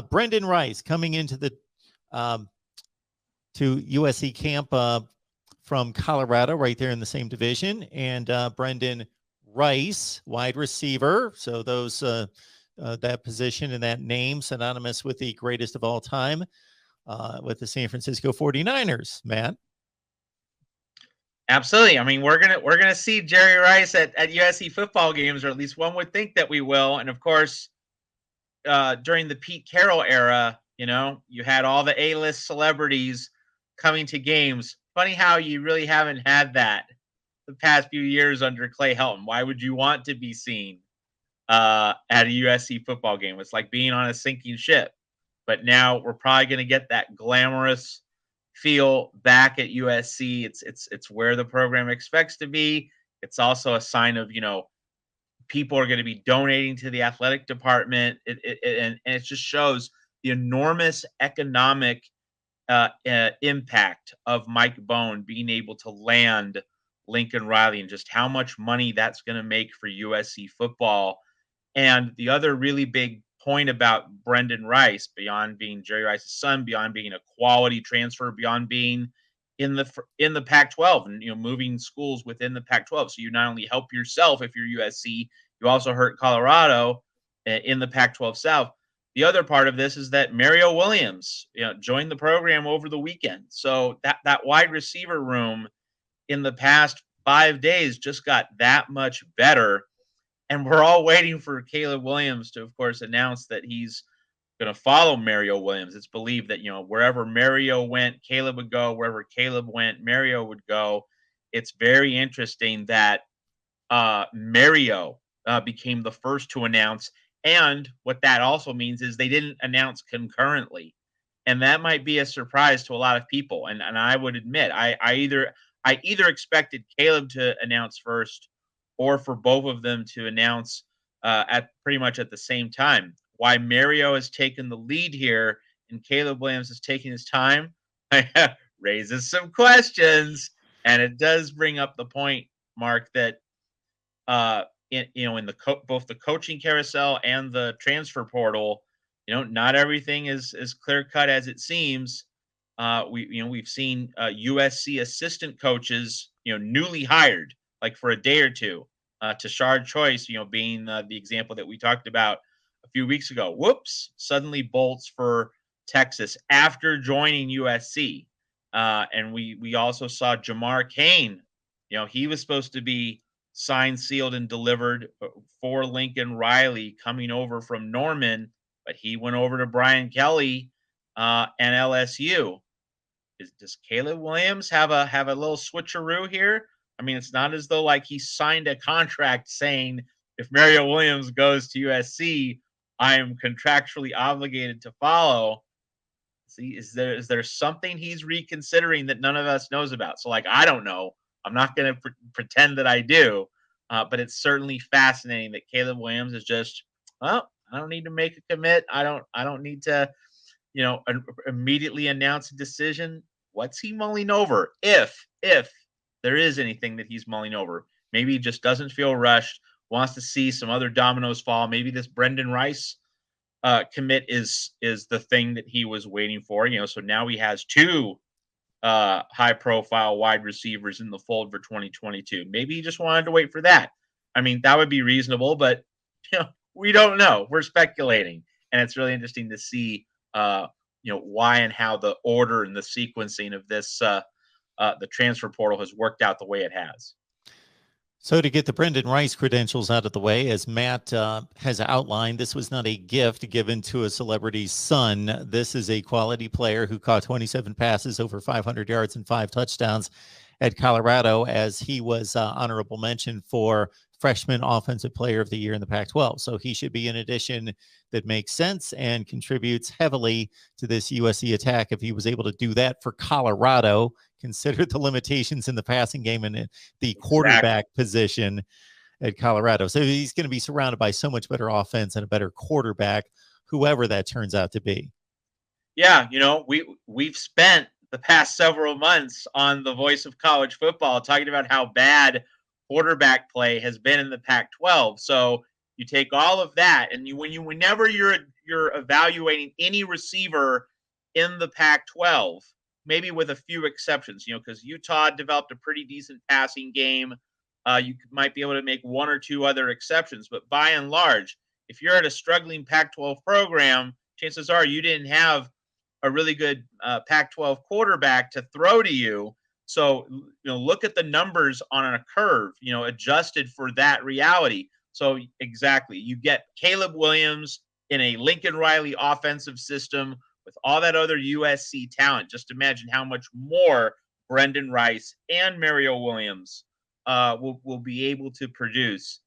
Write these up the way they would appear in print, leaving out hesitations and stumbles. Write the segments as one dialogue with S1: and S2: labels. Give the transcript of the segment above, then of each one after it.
S1: Brendan Rice coming into the to USC camp from Colorado, right there in the same division. And Brendan Rice, wide receiver. So those that position and that name synonymous with the greatest of all time with the San Francisco 49ers, Matt.
S2: Absolutely. I mean, we're gonna see Jerry Rice at USC football games, or at least one would think that we will. And of course, during the Pete Carroll era, you had all the A-list celebrities coming to games. Funny how you really haven't had that the past few years under Clay Helton. Why would you want to be seen at a USC football game? It's like being on a sinking ship. But now we're probably going to get that glamorous feel back at USC. It's where the program expects to be. It's also a sign of, people are going to be donating to the athletic department. And it just shows the enormous economic impact of Mike Bohn being able to land Lincoln Riley and just how much money that's going to make for USC football. And the other really big point about Brendan Rice, beyond being Jerry Rice's son, beyond being a quality transfer, beyond being in the Pac-12 and moving schools within the Pac-12, so you not only help yourself if you're USC, you also hurt Colorado in the Pac-12 South. The other part of this is that Mario Williams joined the program over the weekend, so that wide receiver room in the past 5 days just got that much better. And we're all waiting for Caleb Williams to, of course, announce that he's going to follow Mario Williams. It's believed that, wherever Mario went, Caleb would go. Wherever Caleb went, Mario would go. It's very interesting that Mario became the first to announce. And what that also means is they didn't announce concurrently. And that might be a surprise to a lot of people. And I would admit, I either expected Caleb to announce first or for both of them to announce at pretty much at the same time. Why Mario has taken the lead here and Caleb Williams is taking his time raises some questions. And it does bring up the point, Mark, that in both the coaching carousel and the transfer portal, not everything is as clear cut as it seems. We've seen USC assistant coaches, newly hired, like for a day or two. Tashard Choice, being the example that we talked about a few weeks ago. Whoops, suddenly bolts for Texas after joining USC. And we also saw Jamar Cain. He was supposed to be signed, sealed, and delivered for Lincoln Riley coming over from Norman, but he went over to Brian Kelly and LSU. Does Caleb Williams have a little switcheroo here? I mean, it's not as though like he signed a contract saying if Mario Williams goes to USC, I am contractually obligated to follow. See, is there something he's reconsidering that none of us knows about? So, like, I don't know. I'm not going to pretend that I do, but it's certainly fascinating that Caleb Williams is just, well, I don't need to make a commit. I don't need to, immediately announce a decision. What's he mulling over? If there is anything that he's mulling over, maybe he just doesn't feel rushed, wants to see some other dominoes fall. Maybe this Brendan Rice commit is the thing that he was waiting for. So now he has two high-profile wide receivers in the fold for 2022. Maybe he just wanted to wait for that. I mean, that would be reasonable, but we don't know. We're speculating, and it's really interesting to see why and how the order and the sequencing of this the transfer portal has worked out the way it has.
S1: So to get the Brendan Rice credentials out of the way, as Matt has outlined, this was not a gift given to a celebrity's son. This is a quality player who caught 27 passes, over 500 yards, and 5 touchdowns at Colorado, as he was honorable mention for freshman offensive player of the year in the Pac-12. So he should be an addition that makes sense and contributes heavily to this USC attack. If he was able to do that for Colorado, consider the limitations in the passing game and the quarterback position at Colorado. So he's going to be surrounded by so much better offense and a better quarterback, whoever that turns out to be.
S2: Yeah, we've spent the past several months on the Voice of College Football talking about how bad quarterback play has been in the Pac-12. So, You take all of that, and whenever you're evaluating any receiver in the Pac-12, maybe with a few exceptions, because Utah developed a pretty decent passing game. You might be able to make one or two other exceptions, but by and large, if you're at a struggling Pac-12 program, chances are you didn't have a really good Pac-12 quarterback to throw to you. So, look at the numbers on a curve, adjusted for that reality. So exactly, you get Caleb Williams in a Lincoln Riley offensive system with all that other USC talent. Just imagine how much more Brendan Rice and Mario Williams will be able to produce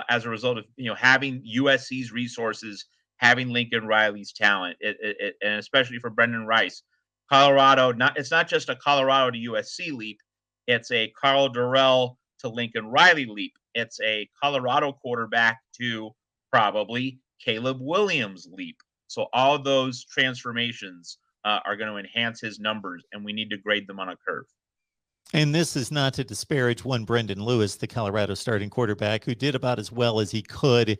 S2: as a result of having USC's resources, having Lincoln Riley's talent, and especially for Brendan Rice. Colorado, it's not just a Colorado to USC leap, it's a Carl Durrell to Lincoln Riley leap. It's a Colorado quarterback to probably Caleb Williams leap. So all those transformations are going to enhance his numbers, and we need to grade them on a curve.
S1: And this is not to disparage one Brendan Lewis, the Colorado starting quarterback, who did about as well as he could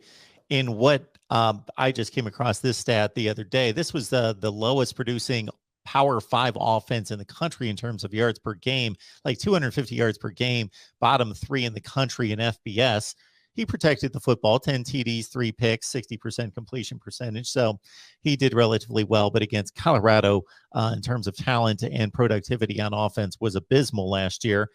S1: in what I just came across this stat the other day. This was the lowest producing Power 5 offense in the country in terms of yards per game, like 250 yards per game, bottom 3 in the country in FBS. He protected the football, 10 TDs, 3 picks, 60% completion percentage. So he did relatively well, but against Colorado, in terms of talent and productivity on offense, was abysmal last year.